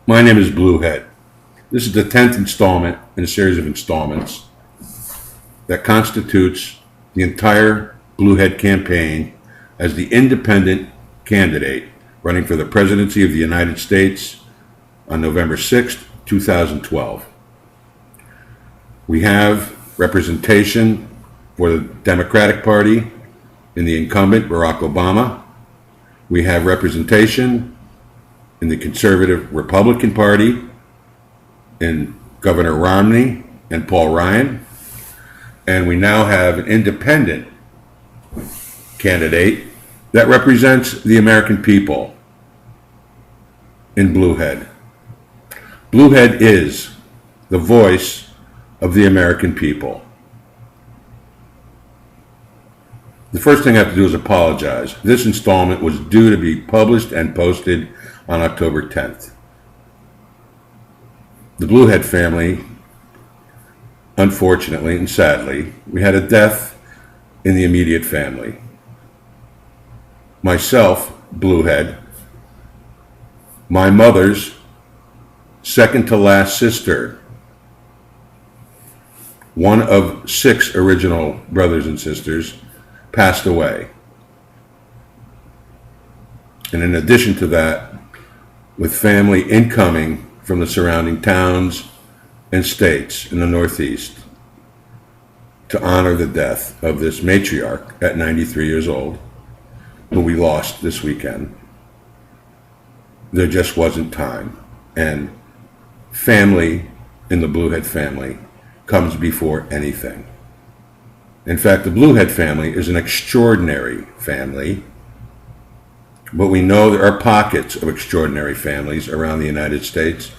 My name is BlueHead. This is the 10th installment in a series of installments that constitutes the entire BlueHead campaign as the independent candidate running for the Presidency of the United States on November 6th, 2012. We have representation for the Democratic Party in the incumbent Barack Obama. We have representation in the conservative Republican Party in Governor Romney and Paul Ryan. And we now have an independent candidate that represents the American people in BlueHead. BlueHead is the voice of the American people. The first thing I have to do is apologize. This installment was due to be published and posted on October 10th. The BlueHead family, unfortunately and sadly, we had a death in the immediate family. Myself, BlueHead, my mother's second to last sister, one of 6 original brothers and sisters, passed away. And in addition to that, with family incoming from the surrounding towns and states in the Northeast to honor the death of this matriarch at 93 years old, who we lost this weekend, there just wasn't time. And family in the BlueHead family comes before anything. In fact, the BlueHead family is an extraordinary family, but we know there are pockets of extraordinary families around the United States,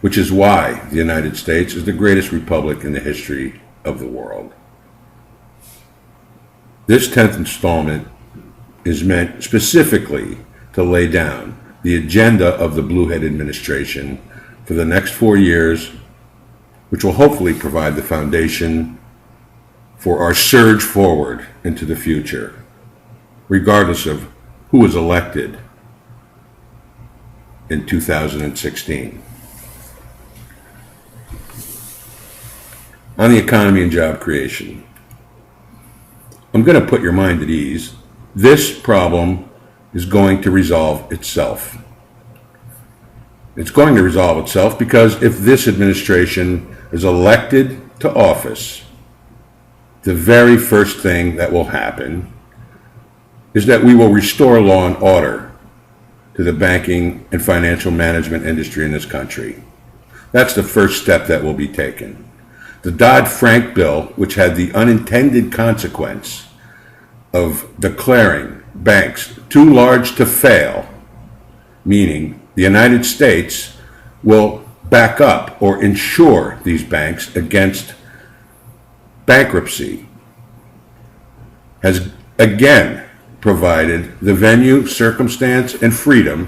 which is why the United States is the greatest republic in the history of the world. This 10th installment is meant specifically to lay down the agenda of the BlueHead administration for the next 4 years, which will hopefully provide the foundation for our surge forward into the future, regardless of who was elected in 2016. On the economy and job creation, I'm going to put your mind at ease. This problem is going to resolve itself. It's going to resolve itself because if this administration is elected to office, the very first thing that will happen is that we will restore law and order to the banking and financial management industry in this country. That's the first step that will be taken. The Dodd-Frank bill, which had the unintended consequence of declaring banks too large to fail, meaning the United States will back up or insure these banks against bankruptcy, has again provided the venue, circumstance, and freedom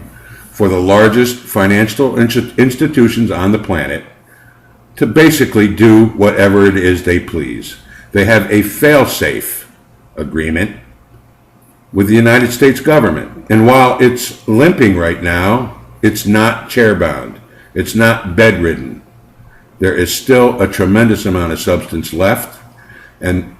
for the largest financial institutions on the planet to basically do whatever it is they please. They have a fail-safe agreement with the United States government. And while it's limping right now, it's not chair-bound. It's not bedridden. There is still a tremendous amount of substance left, and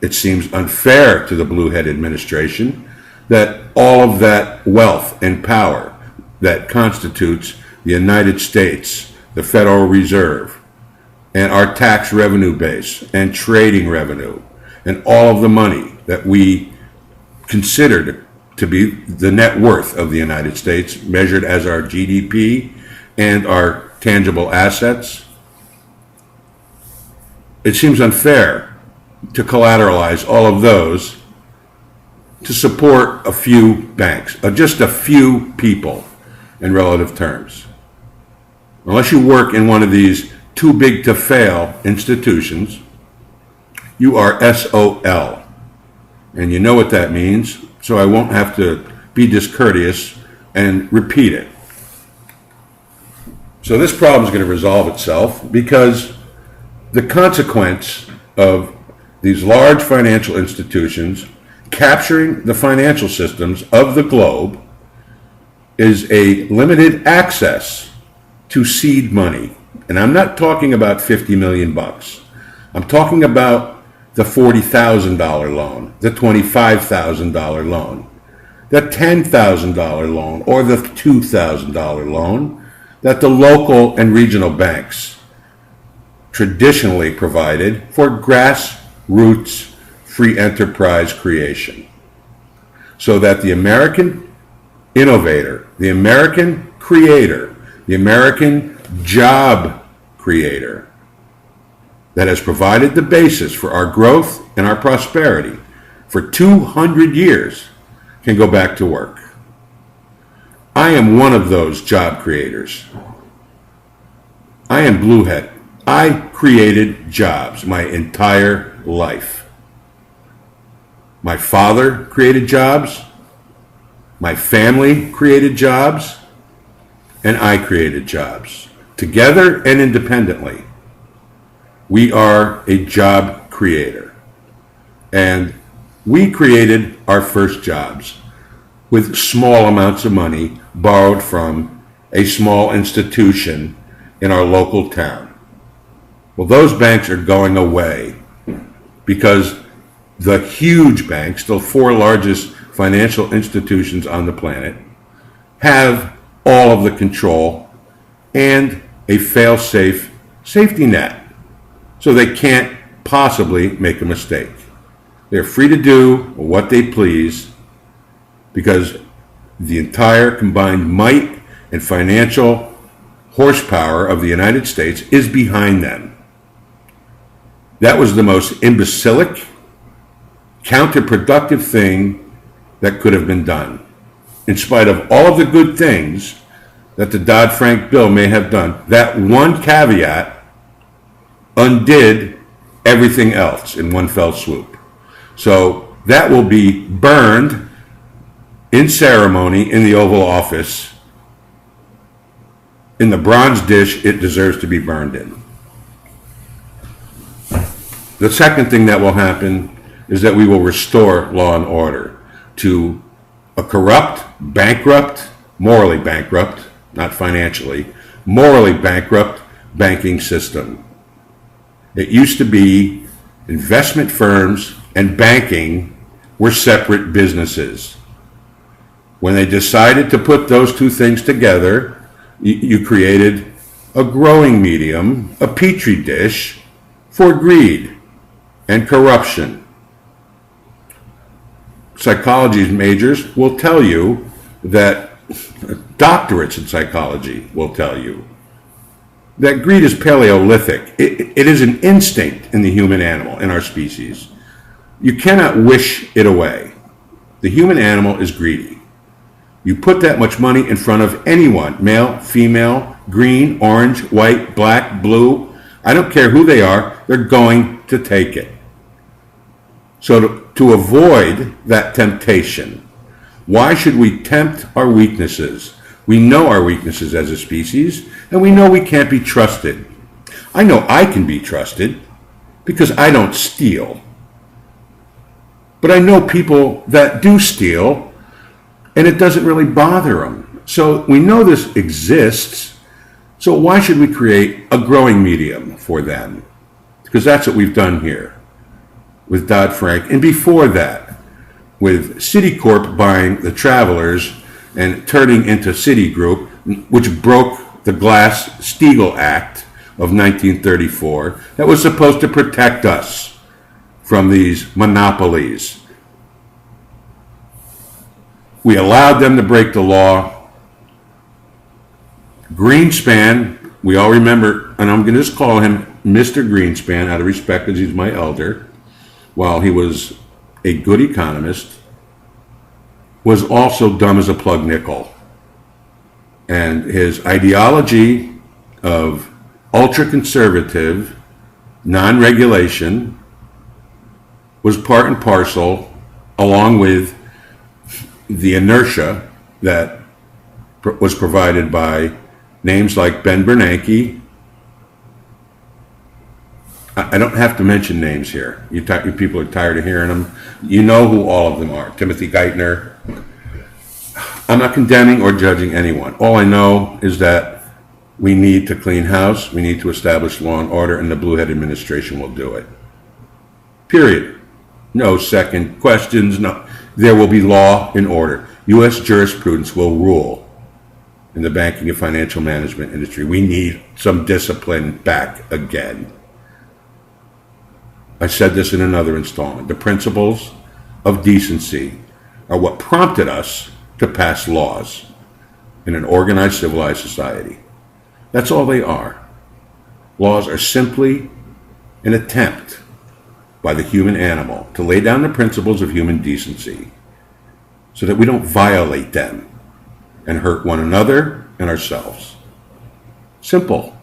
it seems unfair to the BlueHead administration that all of that wealth and power that constitutes the United States, the Federal Reserve, and our tax revenue base and trading revenue, and all of the money that we consider to be the net worth of the United States, measured as our GDP and our tangible assets, it seems unfair to collateralize all of those to support a few banks, just a few people in relative terms. Unless you work in one of these too big to fail institutions, you are SOL. And you know what that means, so I won't have to be discourteous and repeat it. So this problem is going to resolve itself because the consequence of these large financial institutions capturing the financial systems of the globe is a limited access to seed money. And I'm not talking about 50 million bucks. I'm talking about the $40,000 loan, the $25,000 loan, the $10,000 loan, or the $2,000 loan that the local and regional banks traditionally provided for grassroots free enterprise creation. So that the American innovator, the American creator, the American job creator that has provided the basis for our growth and our prosperity for 200 years can go back to work. I am one of those job creators. I am BlueHead. I created jobs my entire life. My father created jobs, my family created jobs, and I created jobs. Together and independently, we are a job creator. And we created our first jobs with small amounts of money borrowed from a small institution in our local town. Well, those banks are going away because the huge banks, the four largest financial institutions on the planet, have all of the control and a fail-safe safety net. So they can't possibly make a mistake. They're free to do what they please because the entire combined might and financial horsepower of the United States is behind them. That was the most imbecilic, counterproductive thing that could have been done. In spite of all of the good things that the Dodd-Frank bill may have done, that one caveat undid everything else in one fell swoop. So that will be burned in ceremony in the Oval Office in the bronze dish it deserves to be burned in. The second thing that will happen is that we will restore law and order to a corrupt, bankrupt, morally bankrupt, not financially, morally bankrupt banking system. It used to be investment firms and banking were separate businesses. When they decided to put those two things together, you created a growing medium, a petri dish for greed and corruption. Psychology majors will tell you that, doctorates in psychology will tell you, that greed is Paleolithic. It is an instinct in the human animal, in our species. You cannot wish it away. The human animal is greedy. You put that much money in front of anyone, male, female, green, orange, white, black, blue, I don't care who they are, they're going to take it. So to avoid that temptation, why should we tempt our weaknesses? We know our weaknesses as a species, and we know we can't be trusted. I know I can be trusted because I don't steal. But I know people that do steal, and it doesn't really bother them. So we know this exists, so why should we create a growing medium for them? Because that's what we've done here with Dodd-Frank, and before that, with Citicorp buying the Travelers and turning into Citigroup, which broke the Glass-Steagall Act of 1934 that was supposed to protect us from these monopolies. We allowed them to break the law. Greenspan, we all remember, and I'm going to just call him Mr. Greenspan out of respect because he's my elder, while he was a good economist, was also dumb as a plug nickel. And his ideology of ultra-conservative non-regulation was part and parcel, along with the inertia that was provided by names like Ben Bernanke. I don't have to mention names here. You people are tired of hearing them. You know who all of them are. Timothy Geithner. I'm not condemning or judging anyone. All I know is that We need to clean house. We need to establish law and order, and the BlueHead administration will do it. Period. No second questions. No. There will be law and order. U.S. jurisprudence will rule in the banking and financial management industry. We need some discipline back again. I said this in another installment. The principles of decency are what prompted us to pass laws in an organized, civilized society. That's all they are. Laws are simply an attempt by the human animal to lay down the principles of human decency so that we don't violate them and hurt one another and ourselves. Simple.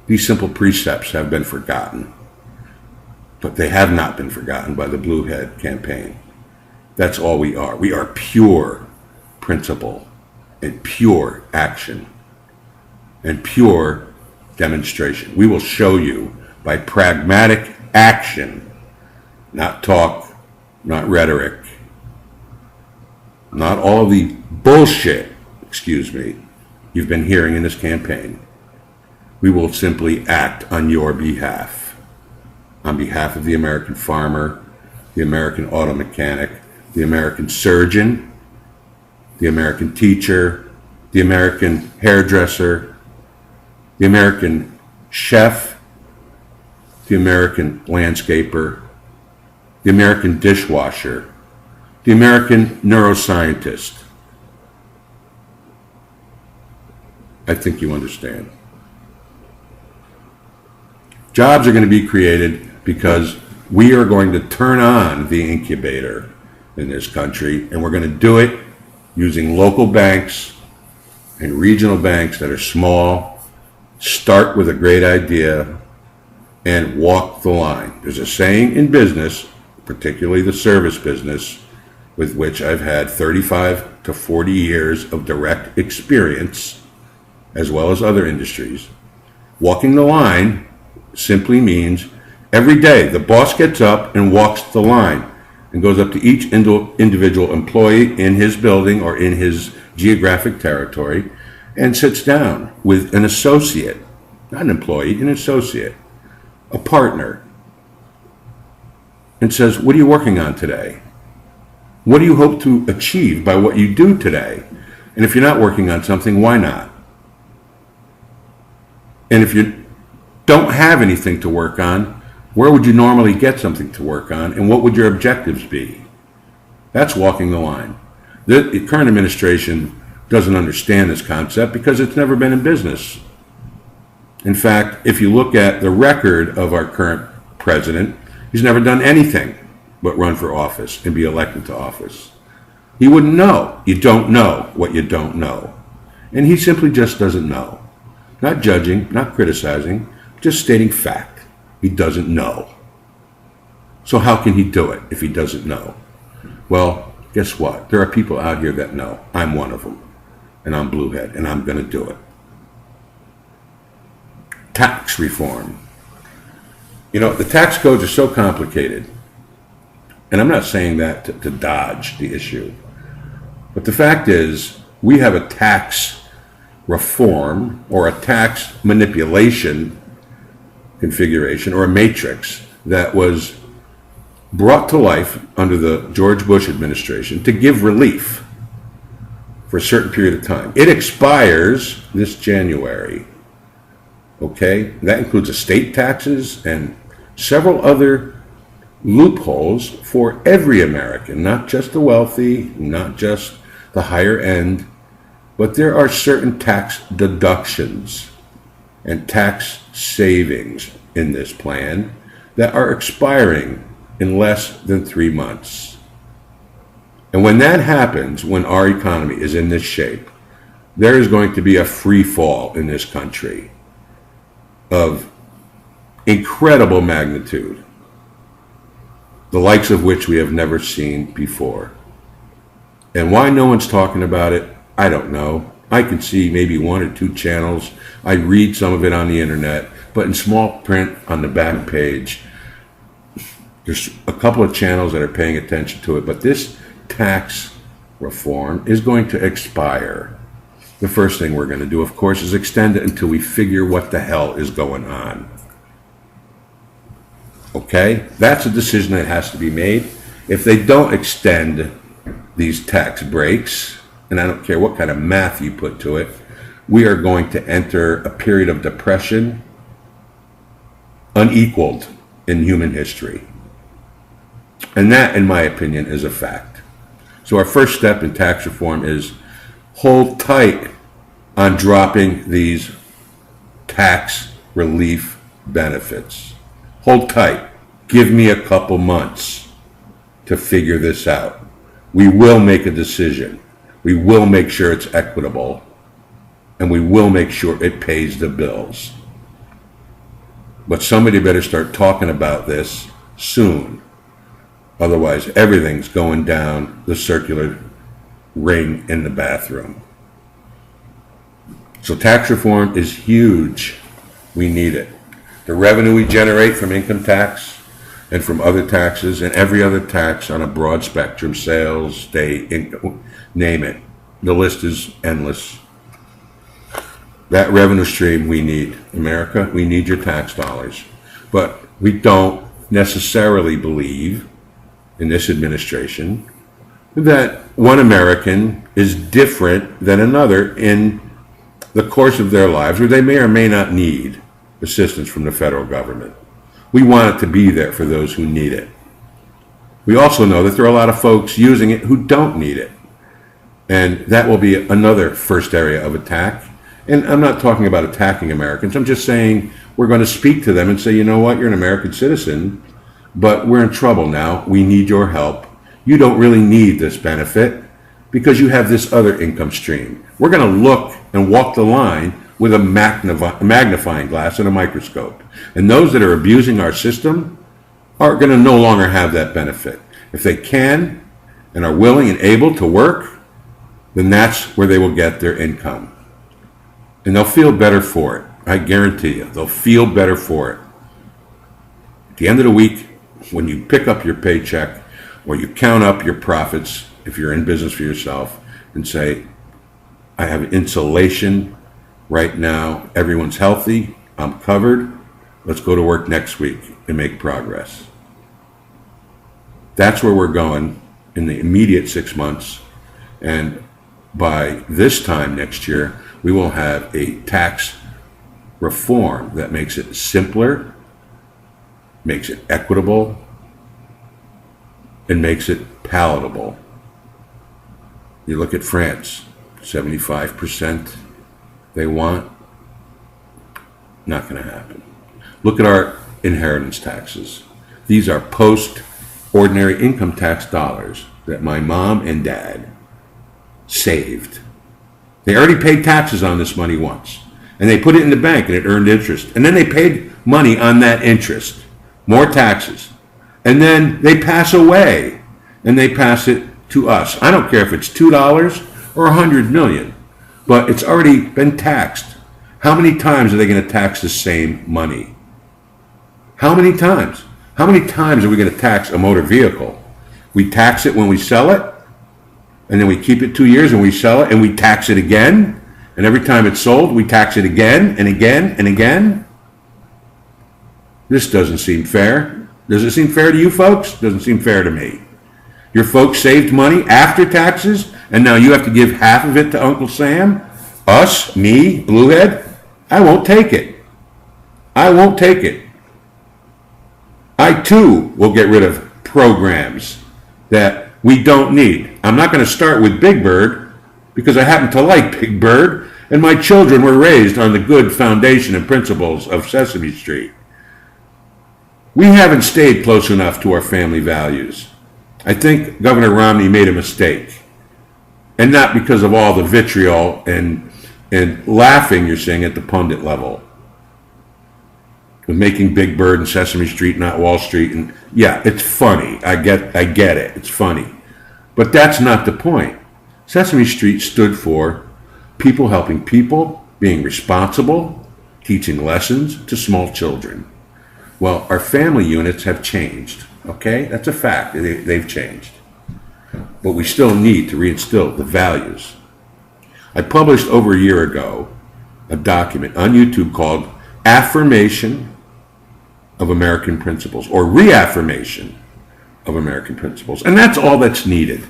These simple precepts have been forgotten, but they have not been forgotten by the BlueHead campaign. That's all we are. We are pure principle and pure action and pure demonstration. We will show you by pragmatic action, not talk, not rhetoric, not all the bullshit, you've been hearing in this campaign. We will simply act on your behalf, on behalf of the American farmer, the American auto mechanic, the American surgeon, the American teacher, the American hairdresser, the American chef, the American landscaper, the American dishwasher, the American neuroscientist. I think you understand. Jobs are going to be created because we are going to turn on the incubator in this country, and we're going to do it using local banks and regional banks that are small, start with a great idea, and walk the line. There's a saying in business, particularly the service business, with which I've had 35 to 40 years of direct experience, as well as other industries. Walking the line simply means every day the boss gets up and walks the line and goes up to each individual employee in his building or in his geographic territory and sits down with an associate, not an employee, an associate, a partner, and says, what are you working on today? What do you hope to achieve by what you do today? And if you're not working on something, why not? And if you don't have anything to work on, where would you normally get something to work on, and what would your objectives be? That's walking the line. The current administration doesn't understand this concept because it's never been in business. In fact, if you look at the record of our current president, he's never done anything but run for office and be elected to office. He wouldn't know. You don't know what you don't know. And he simply just doesn't know. Not judging, not criticizing, just stating fact. He doesn't know. So how can he do it if he doesn't know? Well, guess what? There are people out here that know. I'm one of them. And I'm BlueHead, and I'm going to do it. Tax reform. You know, the tax codes are so complicated. And I'm not saying that to dodge the issue. But the fact is, we have a tax reform or a tax manipulation configuration or a matrix that was brought to life under the George Bush administration to give relief for a certain period of time. It expires this January. Okay? That includes estate taxes and several other loopholes for every American, not just the wealthy, not just the higher end, but there are certain tax deductions and tax savings in this plan that are expiring in less than 3 months. And when that happens, when our economy is in this shape, there is going to be a free fall in this country of incredible magnitude, the likes of which we have never seen before. And why no one's talking about it, I don't know. I can see maybe 1 or 2 channels. I read some of it on the internet, but in small print on the back page, there's a couple of channels that are paying attention to it, but this tax reform is going to expire the first thing we're going to do, of course, is extend it until we figure what the hell is going on. Okay? That's a decision that has to be made. If they don't extend these tax breaks, and I don't care what kind of math you put to it, we are going to enter a period of depression unequaled in human history. And that, in my opinion, is a fact. So our first step in tax reform is hold tight on dropping these tax relief benefits. Hold tight. Give me a couple months to figure this out. We will make a decision. We will make sure it's equitable. And we will make sure it pays the bills. But somebody better start talking about this soon. Otherwise, everything's going down the circular ring in the bathroom. So tax reform is huge. We need it. The revenue we generate from income tax and from other taxes and every other tax on a broad spectrum, sales, state, income, name it. The list is endless. That revenue stream we need. America, we need your tax dollars. But we don't necessarily believe in this administration that one American is different than another in the course of their lives, where they may or may not need assistance from the federal government. We want it to be there for those who need it. We also know that there are a lot of folks using it who don't need it. And that will be another first area of attack. And I'm not talking about attacking Americans. I'm just saying we're going to speak to them and say, you know what, you're an American citizen, but we're in trouble now. We need your help. You don't really need this benefit because you have this other income stream. We're going to look and walk the line with a magnifying glass and a microscope. And those that are abusing our system are going to no longer have that benefit. If they can and are willing and able to work, then that's where they will get their income. And they'll feel better for it. I guarantee you, they'll feel better for it. At the end of the week, when you pick up your paycheck or you count up your profits, if you're in business for yourself, and say, I have insulation right now, everyone's healthy, I'm covered, let's go to work next week and make progress. That's where we're going in the immediate 6 months. And by this time next year, we will have a tax reform that makes it simpler, makes it equitable, and makes it palatable. You look at France, 75% they want, not going to happen. Look at our inheritance taxes. These are post-ordinary income tax dollars that my mom and dad saved. They already paid taxes on this money once, and they put it in the bank and it earned interest. And then they paid money on that interest, more taxes. And then they pass away and they pass it to us. I don't care if it's $2 or $100 million, but it's already been taxed. How many times are they going to tax the same money? How many times? How many times are we going to tax a motor vehicle? We tax it when we sell it, and then we keep it 2 years and we sell it and we tax it again. And every time it's sold, we tax it again and again and again. This doesn't seem fair. Does it seem fair to you folks? Doesn't seem fair to me. Your folks saved money after taxes, and now you have to give half of it to Uncle Sam? Us, me, BlueHead? I won't take it. I won't take it. I too will get rid of programs that we don't need. I'm not going to start with Big Bird because I happen to like Big Bird, and my children were raised on the good foundation and principles of Sesame Street. We haven't stayed close enough to our family values. I think Governor Romney made a mistake, and not because of all the vitriol and laughing you're seeing at the pundit level. With making Big Bird and Sesame Street not Wall Street, and yeah, it's funny. I get it. It's funny. But that's not the point. Sesame Street stood for people helping people, being responsible, teaching lessons to small children. Well, our family units have changed, okay? That's a fact. They've changed. But we still need to reinstill the values. I published over a year ago a document on YouTube called Affirmation of American Principles, or Reaffirmation of American Principles. And that's all that's needed,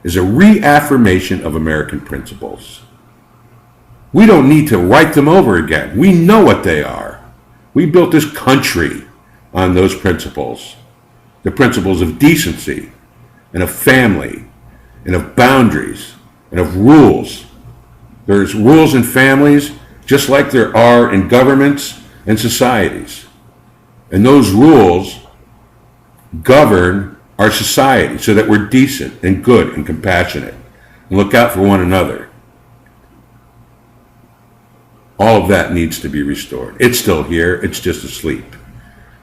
is a reaffirmation of American principles. We don't need to write them over again. We know what they are. We built this country on those principles. The principles of decency and of family and of boundaries and of rules. There's rules in families just like there are in governments and societies. And those rules govern our society so that we're decent and good and compassionate and look out for one another. All of that needs to be restored. It's still here. It's just asleep.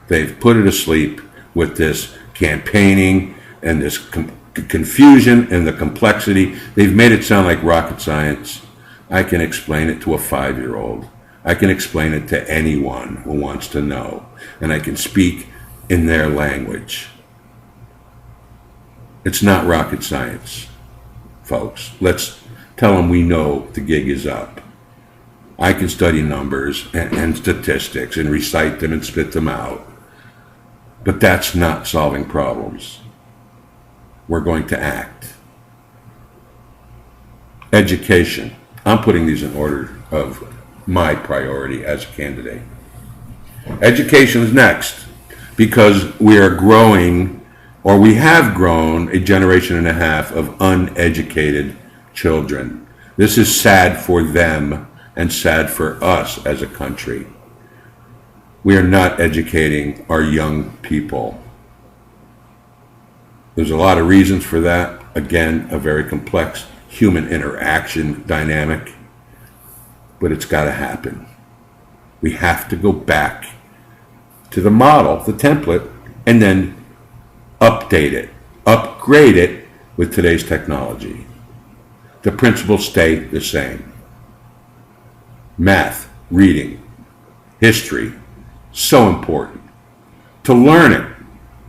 They've put it asleep with this campaigning and this confusion and the complexity. They've made it sound like rocket science. I can explain it to a 5-year-old. I can explain it to anyone who wants to know. And I can speak in their language. It's not rocket science, folks. Let's tell them we know the gig is up. I can study numbers and statistics and recite them and spit them out. But that's not solving problems. We're going to act. Education. I'm putting these in order of my priority as a candidate. Education is next because we are growing, or we have grown, a generation and a half of uneducated children. This is sad for them and sad for us as a country. We are not educating our young people. There's a lot of reasons for that. Again, a very complex human interaction dynamic, but it's got to happen. We have to go back to the model, the template, and then update it, upgrade it with today's technology. The principles stay the same. Math, reading, history, so important. To learn it,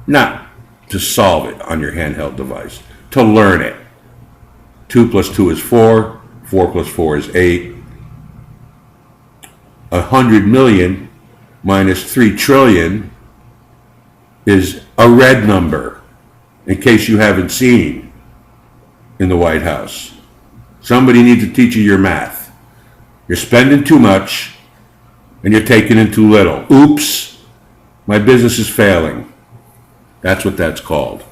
not to solve it on your handheld device. To learn it. 2 plus 2 is 4. 4 plus 4 is 8. 100 million minus 3 trillion is a red number, in case you haven't seen in the White House. Somebody needs to teach you your math. You're spending too much and you're taking in too little. Oops, my business is failing. That's what that's called.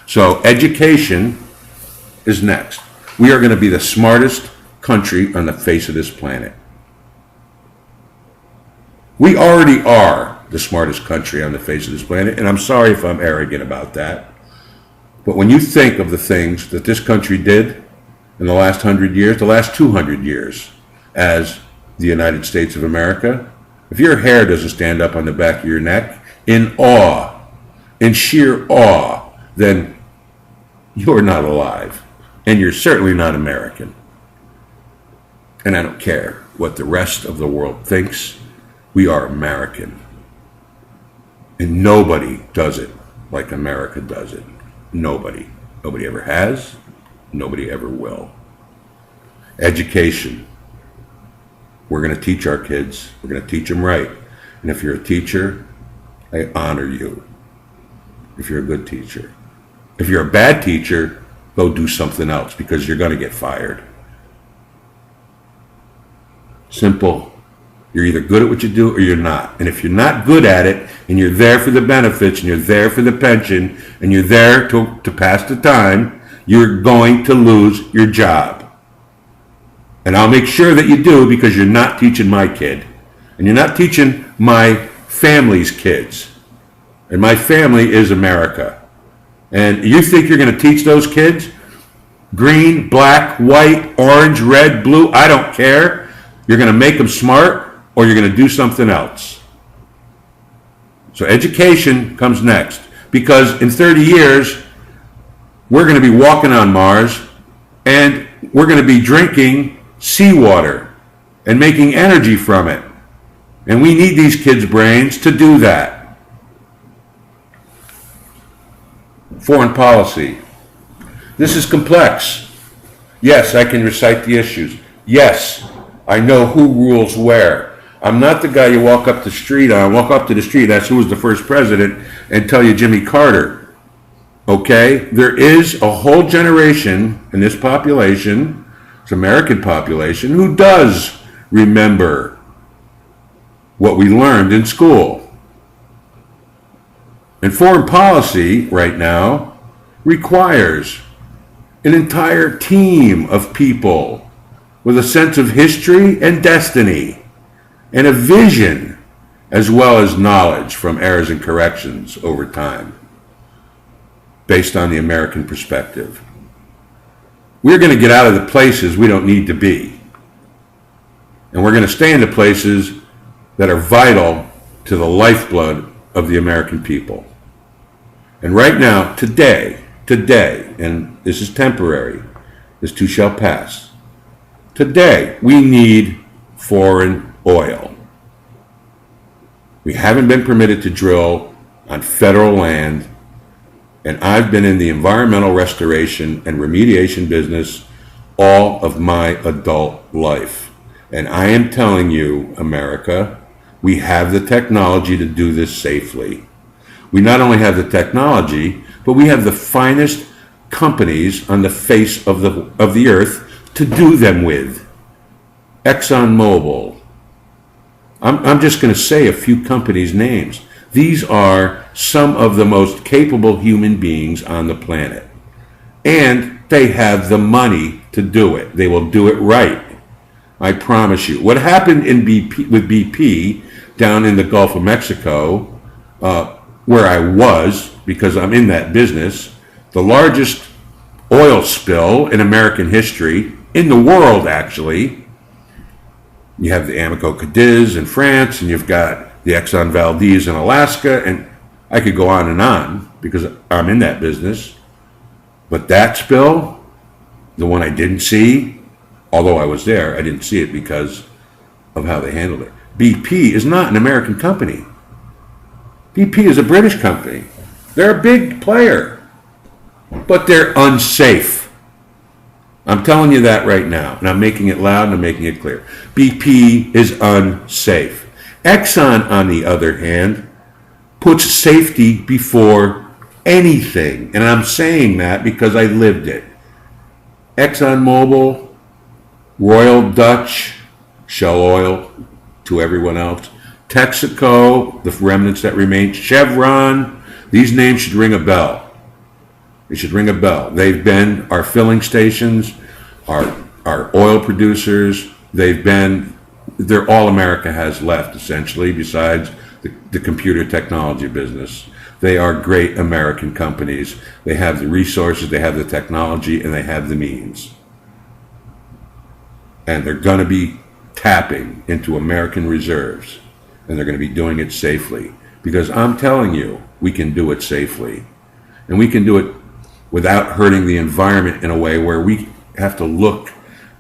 So education is next. We are going to be the smartest country on the face of this planet. We already are the smartest country on the face of this planet, and I'm sorry if I'm arrogant about that. But when you think of the things that this country did in the last 100 years, the last 200 years as the United States of America, if your hair doesn't stand up on the back of your neck in awe, in sheer awe, then you're not alive. And you're certainly not American. And I don't care what the rest of the world thinks. We are American. And nobody does it like America does it. Nobody. Nobody ever has. Nobody ever will. Education. We're going to teach our kids. We're going to teach them right. And if you're a teacher, I honor you. If you're a good teacher. If you're a bad teacher, go do something else because you're going to get fired. Simple. You're either good at what you do or you're not. And if you're not good at it and you're there for the benefits and you're there for the pension and you're there to pass the time, you're going to lose your job. And I'll make sure that you do because you're not teaching my kid. And you're not teaching my family's kids. And my family is America. And you think you're going to teach those kids? Green, black, white, orange, red, blue, I don't care. You're going to make them smart or you're going to do something else. So education comes next. Because in 30 years, we're going to be walking on Mars and we're going to be drinking seawater and making energy from it. And we need these kids' brains to do that. Foreign policy. This is complex. Yes, I can recite the issues, Yes, I know who rules where. I'm not the guy you walk up the street on, walk up to the street, that's who was the first president, and tell you Jimmy Carter. Okay? There is a whole generation in this population, this American population, who does remember what we learned in school. And foreign policy right now requires an entire team of people with a sense of history and destiny and a vision, as well as knowledge from errors and corrections over time, based on the American perspective. We're going to get out of the places we don't need to be. And we're going to stay in the places that are vital to the lifeblood of the American people. And right now, today, and this is temporary, this too shall pass. Today, we need foreign oil. We haven't been permitted to drill on federal land, and I've been in the environmental restoration and remediation business all of my adult life. And I am telling you, America, we have the technology to do this safely. We not only have the technology, but we have the finest companies on the face of the earth to do them with. ExxonMobil. I'm just going to say a few companies' names. These are some of the most capable human beings on the planet. And they have the money to do it. They will do it right. I promise you. What happened with BP down in the Gulf of Mexico, where I was, because I'm in that business, the largest oil spill in American history, in the world actually. You have the Amoco Cadiz in France, and you've got the Exxon Valdez in Alaska, and I could go on because I'm in that business. But that spill, the one I didn't see, although I was there, I didn't see it because of how they handled it. BP is not an American company. BP is a British company. They're a big player, but they're unsafe. I'm telling you that right now, and I'm making it loud and I'm making it clear. BP is unsafe. Exxon, on the other hand, puts safety before anything, and I'm saying that because I lived it. ExxonMobil, Royal Dutch, Shell Oil to everyone else, Texaco, the remnants that remain, Chevron, these names should ring a bell. They should ring a bell. They've been our filling stations, our oil producers. They're all America has left, essentially, besides the computer technology business. They are great American companies. They have the resources, they have the technology, and they have the means. And they're going to be tapping into American reserves, and they're going to be doing it safely. Because I'm telling you, we can do it safely. And we can do it without hurting the environment in a way where we have to look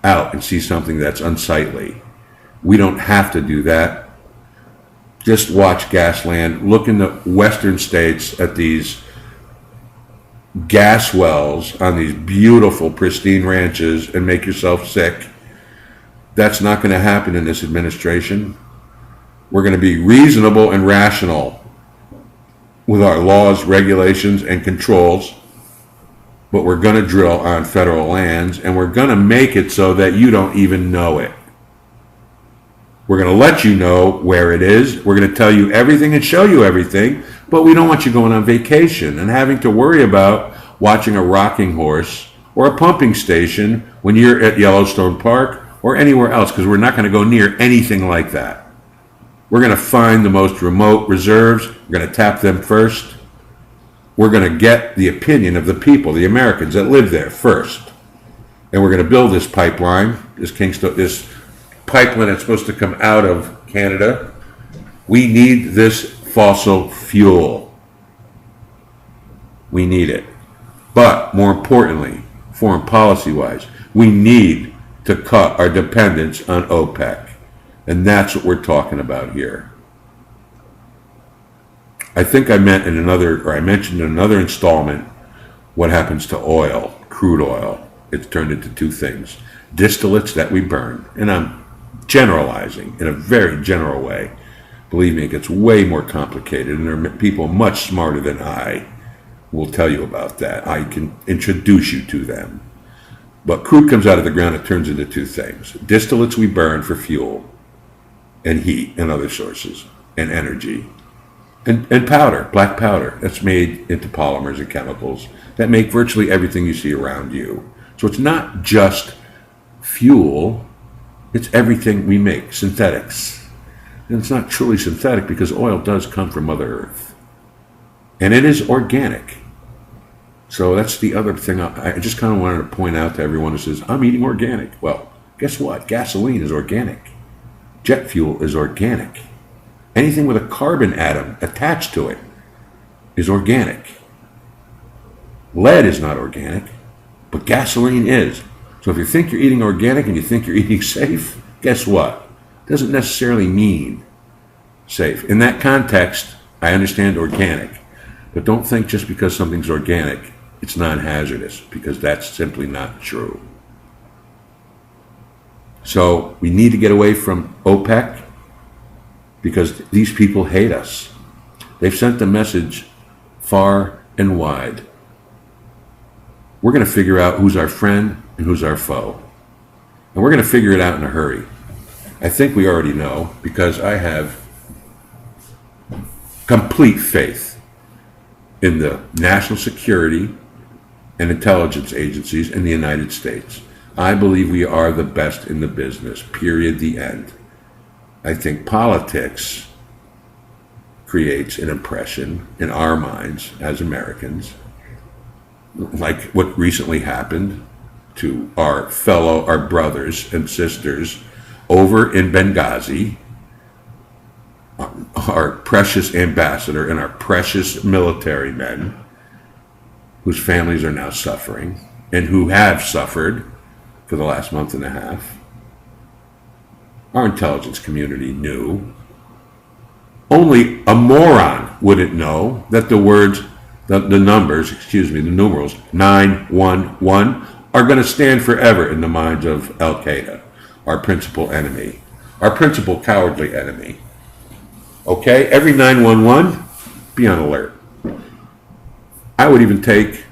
out and see something that's unsightly. We don't have to do that. Just watch Gasland. Look in the western states at these gas wells on these beautiful, pristine ranches and make yourself sick. That's not going to happen in this administration. We're going to be reasonable and rational with our laws, regulations, and controls, but we're going to drill on federal lands, and we're going to make it so that you don't even know it. We're going to let you know where it is. We're going to tell you everything and show you everything, but we don't want you going on vacation and having to worry about watching a rocking horse or a pumping station when you're at Yellowstone Park or anywhere else, because we're not going to go near anything like that. We're going to find the most remote reserves. We're going to tap them first. We're going to get the opinion of the people, the Americans that live there first. And we're going to build this pipeline, this pipeline that's supposed to come out of Canada. We need this fossil fuel. We need it. But more importantly, foreign policy-wise, we need to cut our dependence on OPEC. And that's what we're talking about here. I think I mentioned in another installment what happens to oil, crude oil. It's turned into two things. distillates that we burn, and I'm generalizing in a very general way. Believe me, it gets way more complicated, and there are people much smarter than I who will tell you about that. I can introduce you to them. But crude comes out of the ground, it turns into two things. Distillates we burn for fuel and heat and other sources and energy. And powder, black powder, that's made into polymers and chemicals that make virtually everything you see around you. So it's not just fuel, it's everything we make, synthetics. And it's not truly synthetic because oil does come from Mother Earth. And it is organic. So that's the other thing I just kind of wanted to point out to everyone who says, I'm eating organic. Well, guess what? Gasoline is organic. Jet fuel is organic. Anything with a carbon atom attached to it is organic. Lead is not organic, but gasoline is. So if you think you're eating organic and you think you're eating safe, guess what? It doesn't necessarily mean safe. In that context, I understand organic, but don't think just because something's organic, it's non-hazardous, because that's simply not true. So we need to get away from OPEC, because these people hate us. They've sent the message far and wide. We're going to figure out who's our friend and who's our foe. And we're going to figure it out in a hurry. I think we already know, because I have complete faith in the national security and intelligence agencies in the United States. I believe we are the best in the business, period, the end. I think politics creates an impression in our minds as Americans, like what recently happened to our brothers and sisters over in Benghazi, our precious ambassador and our precious military men whose families are now suffering and who have suffered for the last month and a half. Our intelligence community knew. Only a moron wouldn't know that the numerals 911 are going to stand forever in the minds of Al Qaeda, our principal enemy, our principal cowardly enemy. Okay, every 911, be on alert. I would even take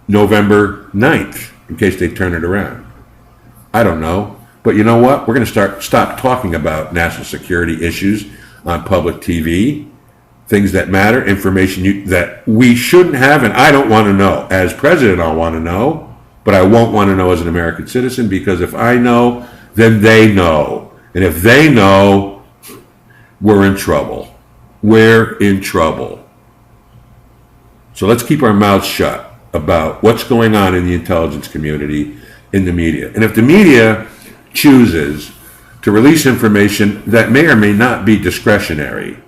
November 9th in case they turn it around. I don't know. But you know what? We're going to stop talking about national security issues on public TV, things that matter, information that we shouldn't have, and I don't want to know. As president, I'll want to know, but I won't want to know as an American citizen, because if I know, then they know. And if they know, we're in trouble. We're in trouble. So let's keep our mouths shut about what's going on in the intelligence community, in the media. And if the media chooses to release information that may or may not be discretionary,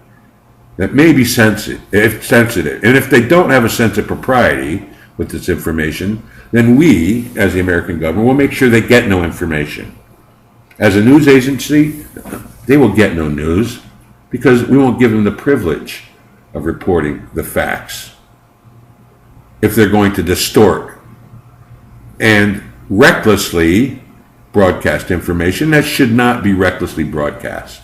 that may be sensitive, and if they don't have a sense of propriety with this information, then we, as the American government, will make sure they get no information. As a news agency, they will get no news, because we won't give them the privilege of reporting the facts if they're going to distort and recklessly broadcast information that should not be recklessly broadcast.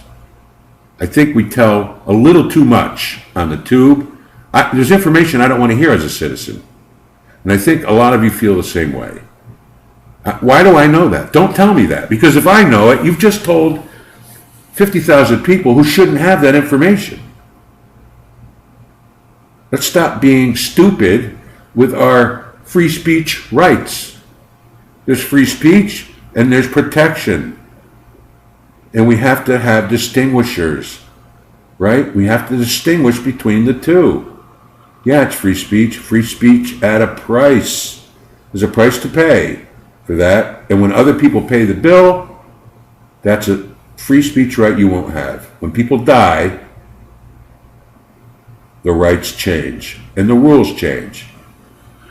I think we tell a little too much on the tube. There's information I don't want to hear as a citizen. And I think a lot of you feel the same way. Why do I know that? Don't tell me that. Because if I know it, you've just told 50,000 people who shouldn't have that information. Let's stop being stupid with our free speech rights. There's free speech and there's protection. And we have to have distinguishers, right? We have to distinguish between the two. Yeah, it's free speech at a price. There's a price to pay for that. And when other people pay the bill, that's a free speech right you won't have. When people die, the rights change and the rules change.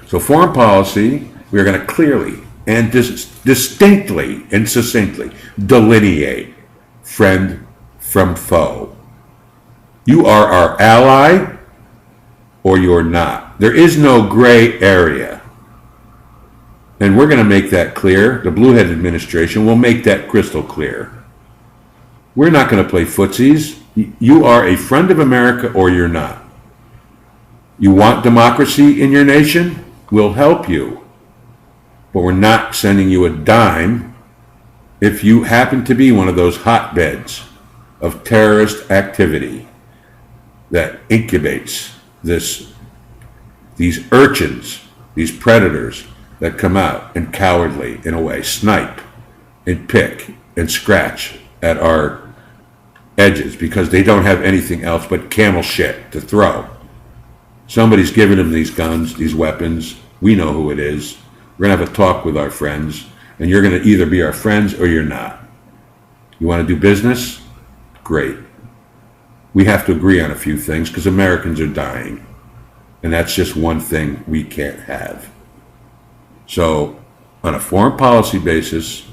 So foreign policy, we are going to clearly and distinctly and succinctly delineate friend from foe. You are our ally or you're not. There is no gray area. And we're going to make that clear. The BlueHead administration will make that crystal clear. We're not going to play footsies. You are a friend of America or you're not. You want democracy in your nation? We'll help you. But we're not sending you a dime if you happen to be one of those hotbeds of terrorist activity that incubates these urchins, these predators that come out and cowardly, in a way, snipe and pick and scratch at our edges because they don't have anything else but camel shit to throw. Somebody's giving them these guns, these weapons. We know who it is. We're going to have a talk with our friends, and you're going to either be our friends or you're not. You want to do business? Great. We have to agree on a few things because Americans are dying, and that's just one thing we can't have. So, on a foreign policy basis,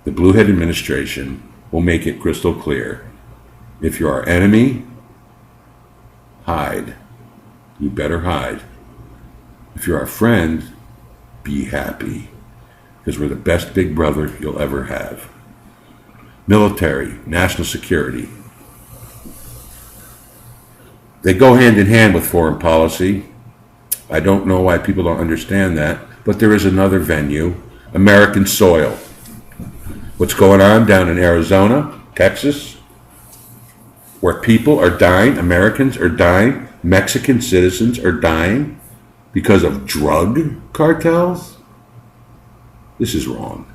the BlueHead administration will make it crystal clear. If you're our enemy, hide. You better hide. If you're our friend, be happy, because we're the best big brother you'll ever have. Military, national security. They go hand in hand with foreign policy. I don't know why people don't understand that, but there is another venue, American soil. What's going on down in Arizona, Texas, where people are dying, Americans are dying, Mexican citizens are dying because of drug cartels? This is wrong.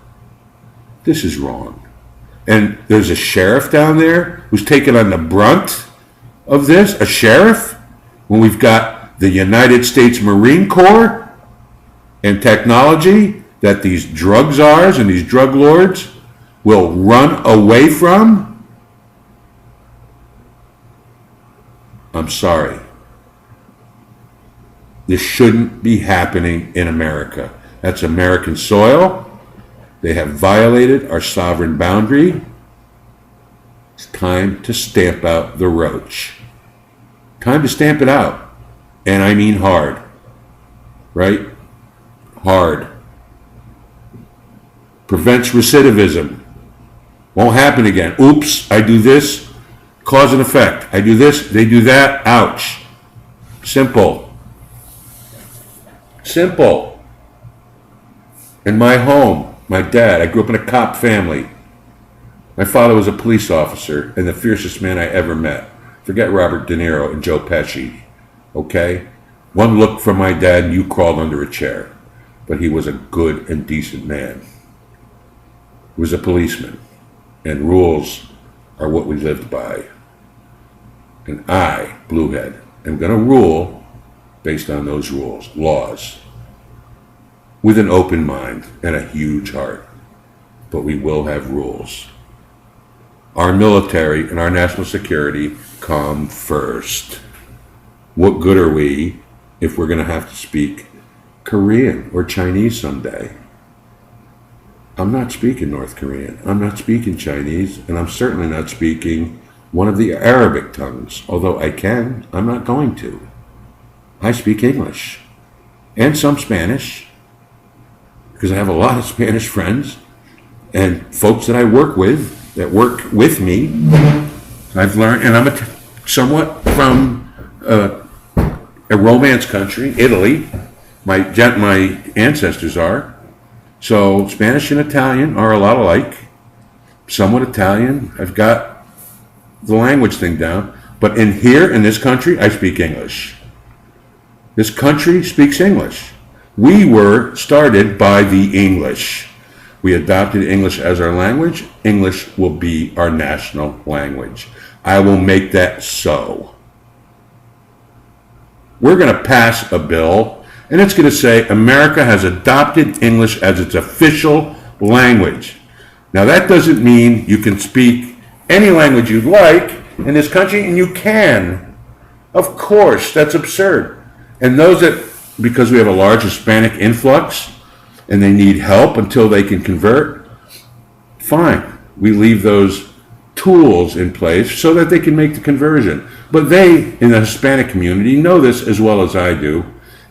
This is wrong. And there's a sheriff down there who's taking on the brunt of this, a sheriff, when we've got the United States Marine Corps and technology that these drug czars and these drug lords will run away from? I'm sorry. This shouldn't be happening in America. That's American soil. They have violated our sovereign boundary. It's time to stamp out the roach. Time to stamp it out. And I mean hard. Right? Hard. Prevents recidivism. Won't happen again. Oops, I do this. Cause and effect. I do this, they do that. Ouch. Simple. Simple. In my home, my dad, I grew up in a cop family. My father was a police officer and the fiercest man I ever met. Forget Robert De Niro and Joe Pesci. Okay? One look from my dad and you crawled under a chair. But he was a good and decent man. He was a policeman. And rules are what we lived by. And I, BlueHead, am going to rule based on those rules, laws, with an open mind and a huge heart. But we will have rules. Our military and our national security come first. What good are we if we're going to have to speak Korean or Chinese someday? I'm not speaking North Korean. I'm not speaking Chinese, and I'm certainly not speaking one of the Arabic tongues. Although I can, I'm not going to. I speak English and some Spanish because I have a lot of Spanish friends and folks that I work with that work with me. I've learned, and I'm somewhat from a Romance country, Italy. My ancestors are. So Spanish and Italian are a lot alike. Somewhat Italian. I've got the language thing down. But in this country, I speak English. This country speaks English. We were started by the English. We adopted English as our language. English will be our national language. I will make that so. We're going to pass a bill, and it's going to say America has adopted English as its official language. Now, that doesn't mean you can speak any language you'd like in this country, and you can. Of course, that's absurd. And those that, because we have a large Hispanic influx, and they need help until they can convert, fine. We leave those tools in place so that they can make the conversion. But they, in the Hispanic community, know this as well as I do,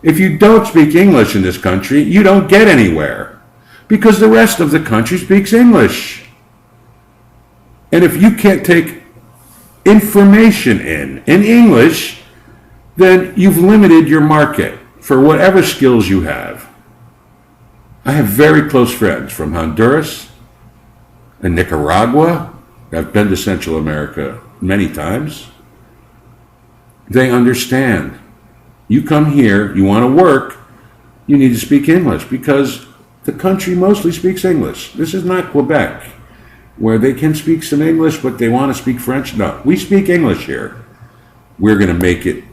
If you don't speak English in this country, you don't get anywhere because the rest of the country speaks English. And if you can't take information in English, then you've limited your market for whatever skills you have. I have very close friends from Honduras and Nicaragua. I've been to Central America many times. They understand. You come here, you want to work, you need to speak English because the country mostly speaks English. This is not Quebec, where they can speak some English, but they want to speak French. No, we speak English here. We're going to make it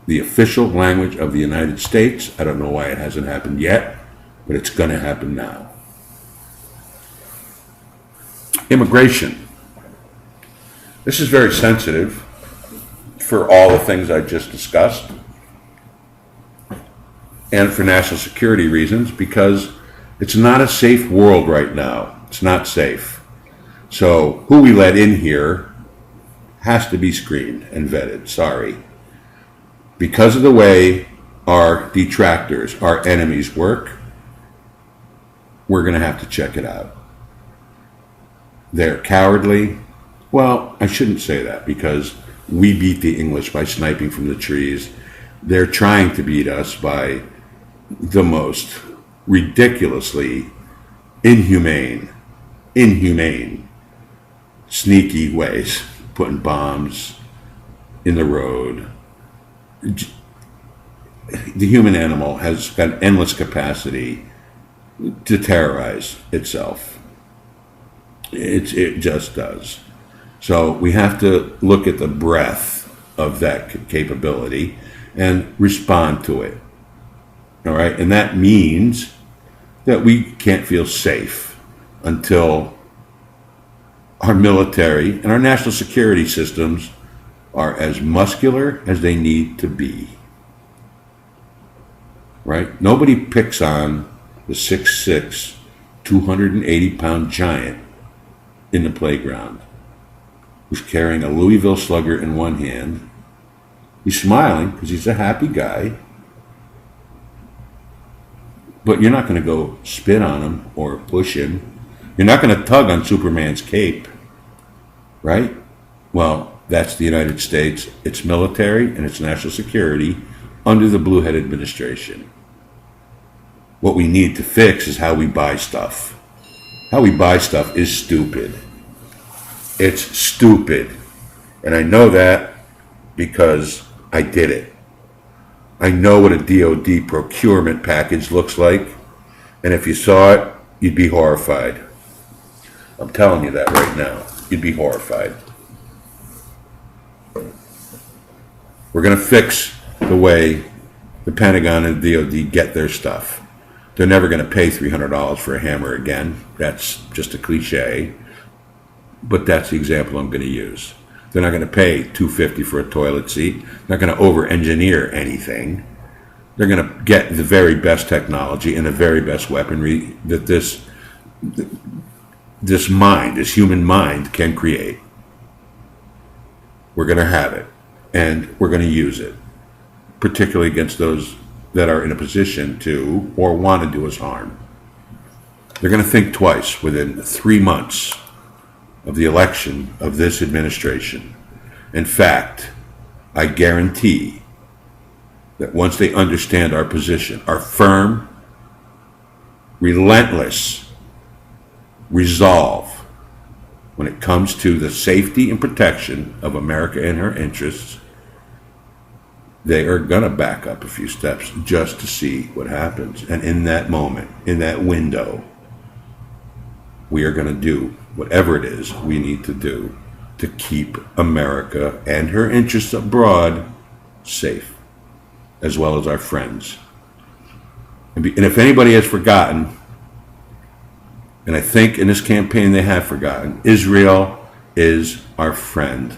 the official language of the United States. I don't know why it hasn't happened yet, but it's going to happen now. Immigration. This is very sensitive for all the things I just discussed and for national security reasons because it's not a safe world right now. It's not safe. So who we let in here has to be screened and vetted. Sorry. Because of the way our detractors, our enemies work, we're going to have to check it out. They're cowardly. Well, I shouldn't say that because we beat the English by sniping from the trees. They're trying to beat us by the most ridiculously inhumane, sneaky ways, putting bombs in the road. The human animal has got endless capacity to terrorize itself. It just does. So we have to look at the breadth of that capability and respond to it. All right? And that means that we can't feel safe until our military and our national security systems are as muscular as they need to be. Right? Nobody picks on the 6'6", 280-pound giant in the playground who's carrying a Louisville Slugger in one hand. He's smiling because he's a happy guy. But you're not going to go spit on him or push him. You're not going to tug on Superman's cape. Right? Well, that's the United States, its military, and its national security under the BlueHead administration. What we need to fix is how we buy stuff. How we buy stuff is stupid. It's stupid. And I know that because I did it. I know what a DoD procurement package looks like. And if you saw it, you'd be horrified. I'm telling you that right now. You'd be horrified. We're going to fix the way the Pentagon and the DoD get their stuff. They're never going to pay $300 for a hammer again. That's just a cliche. But that's the example I'm going to use. They're not going to pay $250 for a toilet seat. They're not going to over-engineer anything. They're going to get the very best technology and the very best weaponry that this human mind can create. We're going to have it, and we're going to use it, particularly against those that are in a position to or want to do us harm. They're going to think twice within 3 months of the election of this administration. In fact, I guarantee that once they understand our position, our firm, relentless resolve when it comes to the safety and protection of America and her interests, they are going to back up a few steps just to see what happens. And in that moment, in that window, we are going to do whatever it is we need to do to keep America and her interests abroad safe, as well as our friends. And if anybody has forgotten, and I think in this campaign they have forgotten, Israel is our friend.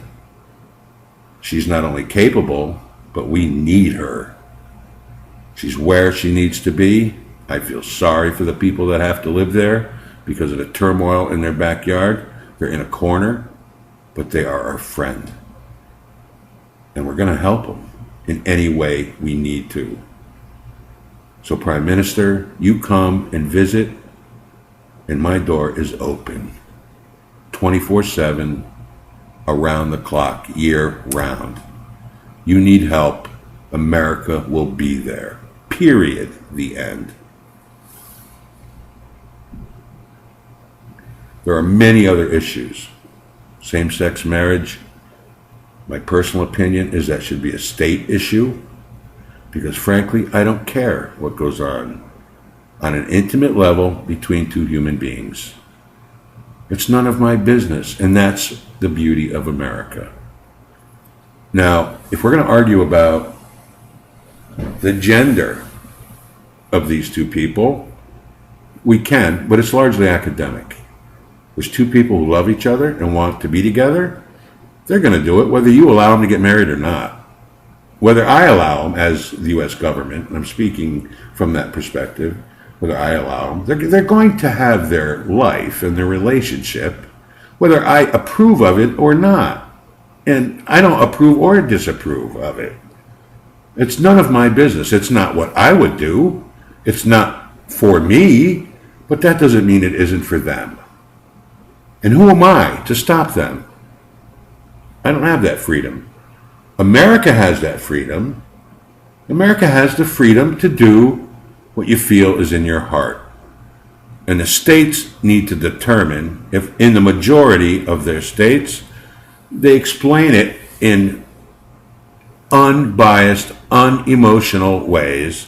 She's not only capable, but we need her. She's where she needs to be. I feel sorry for the people that have to live there because of the turmoil in their backyard. They're in a corner, but they are our friend. And we're going to help them in any way we need to. So, Prime Minister, you come and visit, and my door is open 24/7, around the clock, year round. You need help, America will be there. Period. The end. There are many other issues. Same-sex marriage, my personal opinion is that should be a state issue, because frankly, I don't care what goes on an intimate level between two human beings. It's none of my business, and that's the beauty of America. Now, if we're going to argue about the gender of these two people, we can, but it's largely academic. There's two people who love each other and want to be together. They're going to do it whether you allow them to get married or not. Whether I allow them as the U.S. government, and I'm speaking from that perspective, whether I allow them, they're going to have their life and their relationship, whether I approve of it or not. And I don't approve or disapprove of it. It's none of my business. It's not what I would do. It's not for me, but that doesn't mean it isn't for them. And who am I to stop them? I don't have that freedom. America has that freedom. America has the freedom to do what you feel is in your heart. And the states need to determine if in the majority of their states, they explain it in unbiased, unemotional ways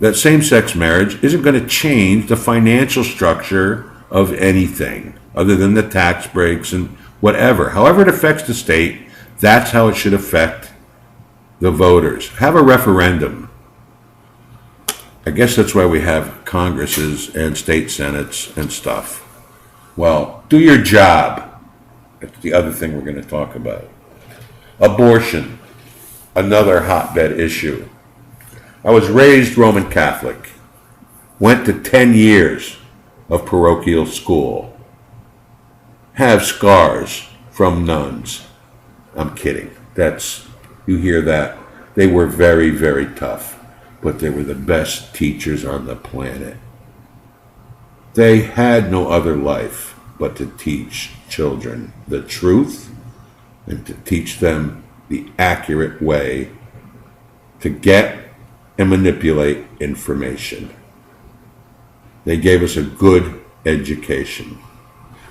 that same-sex marriage isn't going to change the financial structure of anything other than the tax breaks and whatever. However it affects the state, that's how it should affect the voters. Have a referendum. I guess that's why we have Congresses and state senates and stuff. Well, do your job. That's the other thing we're going to talk about. Abortion, another hotbed issue. I was raised Roman Catholic, went to 10 years of parochial school, have scars from nuns. I'm kidding. You hear that. They were very, very tough, but they were the best teachers on the planet. They had no other life but to teach children the truth and to teach them the accurate way to get and manipulate information. They gave us a good education.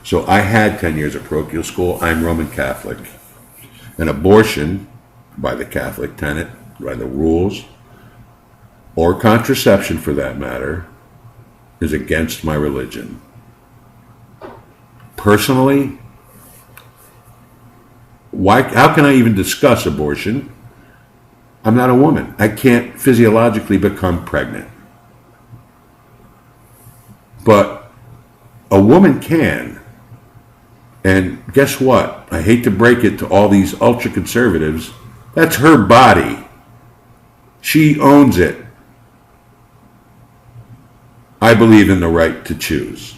So I had 10 years of parochial school. I'm Roman Catholic. And abortion, by the Catholic tenet, by the rules, or contraception for that matter, is against my religion. Personally, how can I even discuss abortion? I'm not a woman. I can't physiologically become pregnant. But a woman can. And guess what? I hate to break it to all these ultra-conservatives. That's her body. She owns it. I believe in the right to choose.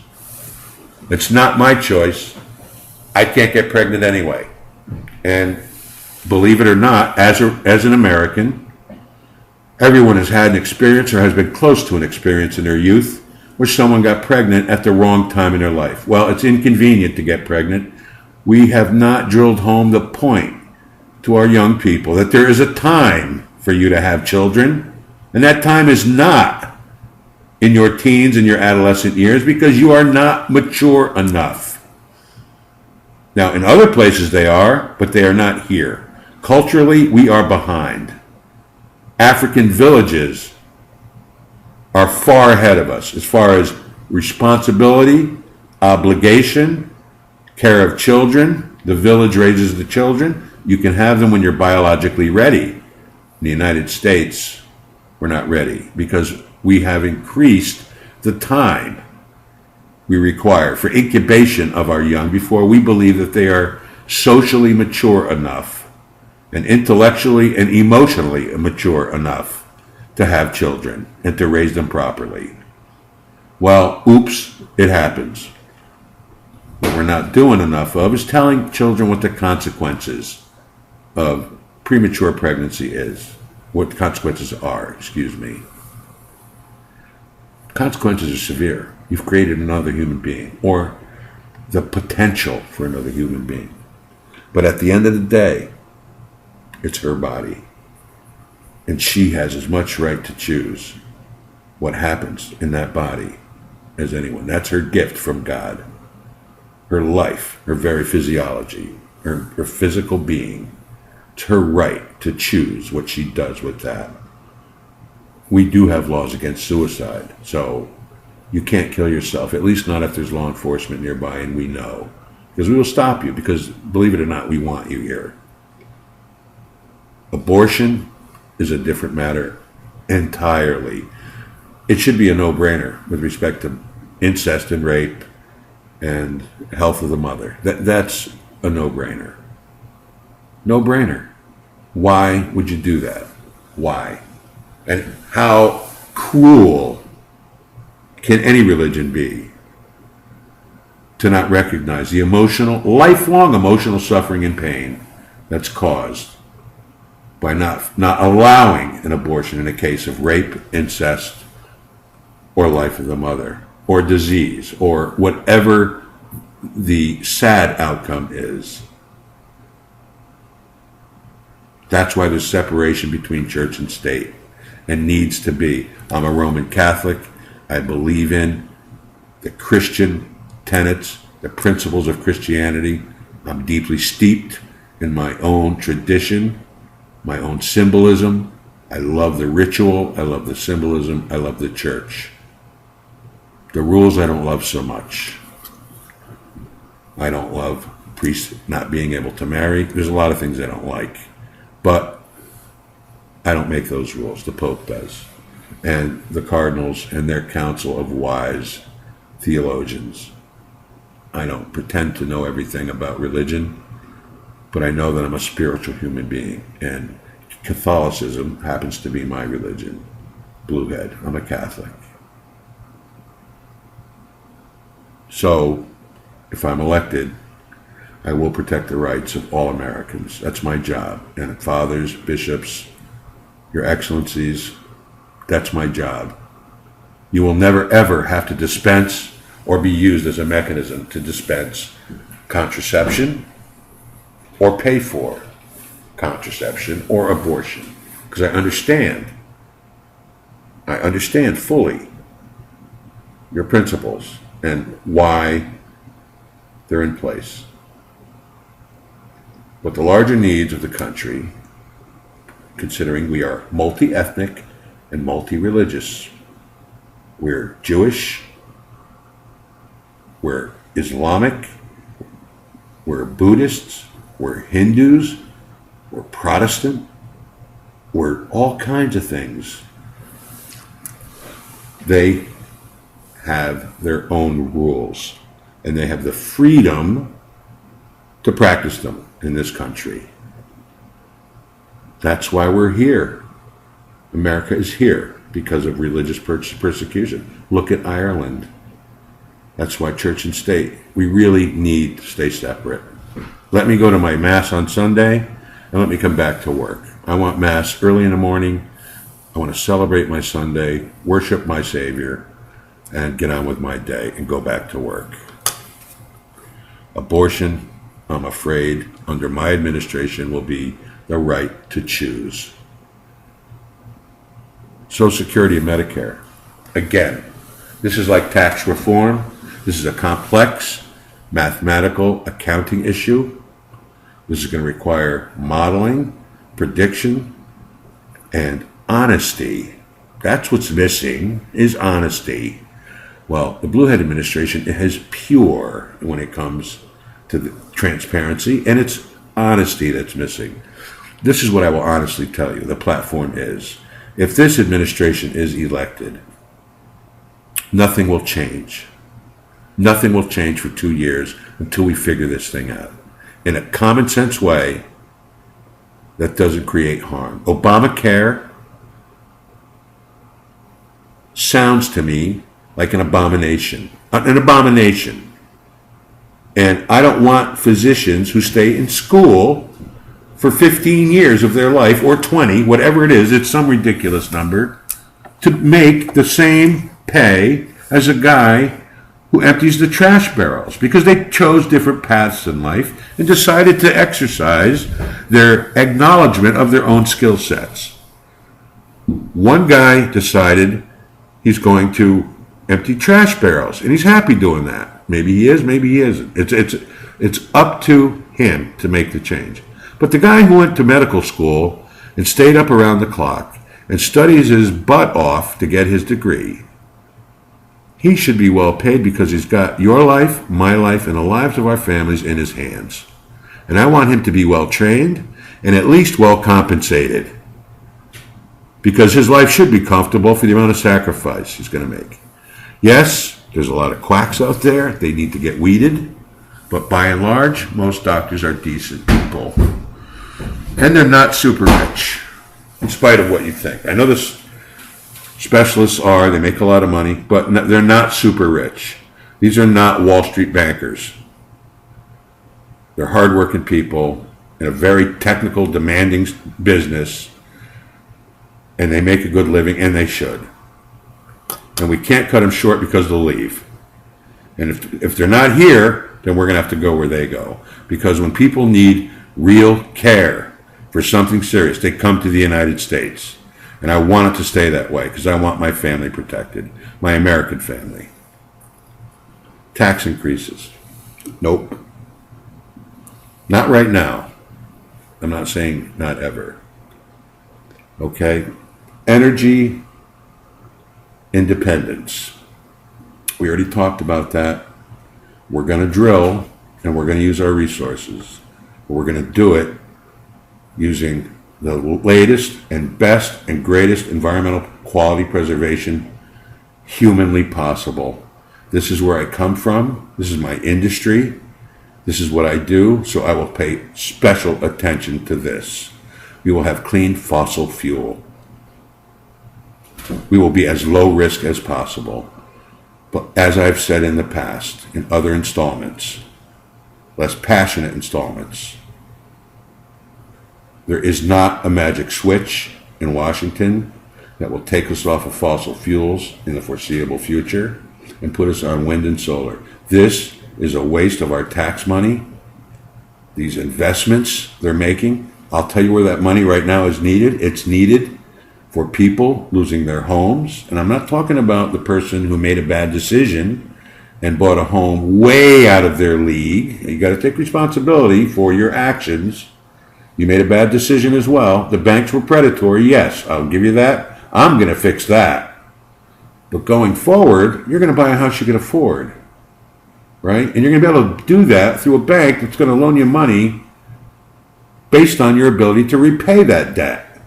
It's not my choice. I can't get pregnant anyway. And believe it or not, as an American, everyone has had an experience or has been close to an experience in their youth where someone got pregnant at the wrong time in their life. Well, it's inconvenient to get pregnant. We have not drilled home the point to our young people that there is a time for you to have children, and that time is not in your teens and your adolescent years because you are not mature enough. Now, in other places they are, but they are not here. Culturally, we are behind. African villages are far ahead of us as far as responsibility, obligation, care of children. The village raises the children. You can have them when you're biologically ready. In the United States, we're not ready because we have increased the time we require for incubation of our young before we believe that they are socially mature enough and intellectually and emotionally mature enough to have children and to raise them properly. Well, oops, it happens. What we're not doing enough of is telling children what the consequences of premature pregnancy is, what the consequences are, excuse me. Consequences are severe. You've created another human being, or the potential for another human being. But at the end of the day, it's her body. And she has as much right to choose what happens in that body as anyone. That's her gift from God. Her life, her very physiology, her physical being. It's her right to choose what she does with that. We do have laws against suicide, so you can't kill yourself, at least not if there's law enforcement nearby and we know. Because we will stop you, because believe it or not, we want you here. Abortion is a different matter entirely. It should be a no-brainer with respect to incest and rape and health of the mother. That's a no-brainer. No-brainer. Why would you do that? Why? And how cruel can any religion be to not recognize the lifelong emotional suffering and pain that's caused by not allowing an abortion in a case of rape, incest, or life of the mother, or disease, or whatever the sad outcome is. That's why there's separation between church and state, and needs to be. I'm a Roman Catholic. I believe in the Christian tenets, the principles of Christianity. I'm deeply steeped in my own tradition, my own symbolism. I love the ritual. I love the symbolism. I love the church. The rules I don't love so much. I don't love priests not being able to marry. There's a lot of things I don't like. But I don't make those rules. The Pope does. And the cardinals and their council of wise theologians. I don't pretend to know everything about religion, but I know that I'm a spiritual human being. And Catholicism happens to be my religion. BlueHead. I'm a Catholic. So, if I'm elected, I will protect the rights of all Americans. That's my job. And fathers, bishops, your excellencies, that's my job. You will never, ever have to dispense or be used as a mechanism to dispense contraception or pay for contraception or abortion. Because I understand fully your principles and why they're in place. But the larger needs of the country, considering we are multi-ethnic and multi-religious, we're Jewish, we're Islamic, we're Buddhists, we're Hindus, we're Protestant, we're all kinds of things. They have their own rules, and they have the freedom to practice them in this country. That's why we're here. America is here because of religious persecution. Look at Ireland. That's why church and state, we really need to stay separate. Let me go to my Mass on Sunday, and let me come back to work. I want Mass early in the morning. I want to celebrate my Sunday, worship my Savior, and get on with my day and go back to work. Abortion, I'm afraid, under my administration, will be the right to choose. Social Security and Medicare. Again, this is like tax reform. This is a complex mathematical accounting issue. This is going to require modeling, prediction, and honesty. That's what's missing, is honesty. Well, the BlueHead administration is pure when it comes to the transparency, and it's honesty that's missing. This is what I will honestly tell you. The platform is, if this administration is elected, nothing will change. Nothing will change for 2 years until we figure this thing out in a common sense way that doesn't create harm. Obamacare sounds to me like an abomination. An abomination. And I don't want physicians who stay in school for 15 years of their life, or 20, whatever it is, it's some ridiculous number, to make the same pay as a guy who empties the trash barrels because they chose different paths in life and decided to exercise their acknowledgement of their own skill sets. One guy decided he's going to empty trash barrels, and he's happy doing that. Maybe he is, maybe he isn't. It's up to him to make the change. But the guy who went to medical school and stayed up around the clock and studies his butt off to get his degree, he should be well paid because he's got your life, my life, and the lives of our families in his hands. And I want him to be well trained and at least well compensated, because his life should be comfortable for the amount of sacrifice he's going to make. Yes, there's a lot of quacks out there. They need to get weeded. But by and large, most doctors are decent people. And they're not super rich, in spite of what you think. I know this specialists are, they make a lot of money, but they're not super rich. These are not Wall Street bankers. They're hardworking people in a very technical, demanding business, and they make a good living, and they should. And we can't cut them short because they'll leave. And if they're not here, then we're going to have to go where they go. Because when people need real care for something serious, they come to the United States. And I want it to stay that way because I want my family protected, my American family. Tax increases. Nope. Not right now. I'm not saying not ever. Okay? Energy independence. We already talked about that. We're going to drill and we're going to use our resources. But we're going to do it using the latest and best and greatest environmental quality preservation humanly possible. This is where I come from. This is my industry. This is what I do, so I will pay special attention to this. We will have clean fossil fuel. We will be as low risk as possible. But as I've said in the past, in other installments, less passionate installments, there is not a magic switch in Washington that will take us off of fossil fuels in the foreseeable future and put us on wind and solar. This is a waste of our tax money. These investments they're making, I'll tell you where that money right now is needed. It's needed for people losing their homes. And I'm not talking about the person who made a bad decision and bought a home way out of their league. You got to take responsibility for your actions. You made a bad decision as well. The banks were predatory. Yes, I'll give you that. I'm going to fix that. But going forward, you're going to buy a house you can afford, right? And you're going to be able to do that through a bank that's going to loan you money based on your ability to repay that debt.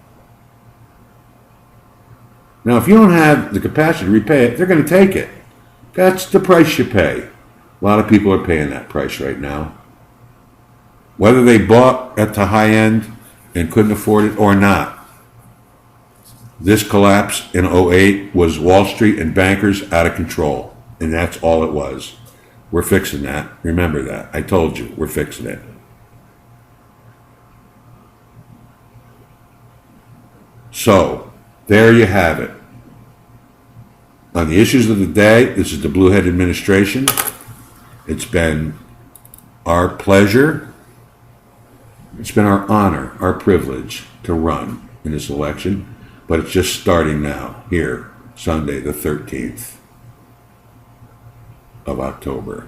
Now, if you don't have the capacity to repay it, they're going to take it. That's the price you pay. A lot of people are paying that price right now. Whether they bought at the high end and couldn't afford it or not. This collapse in 2008 was Wall Street and bankers out of control. And that's all it was. We're fixing that. Remember that. I told you, we're fixing it. So, there you have it. On the issues of the day, this is the BlueHead administration. It's been our pleasure. It's been our honor, our privilege to run in this election, but it's just starting now, here, Sunday the 13th of October,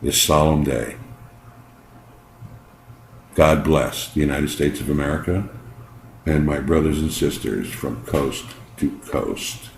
this solemn day. God bless the United States of America and my brothers and sisters from coast to coast.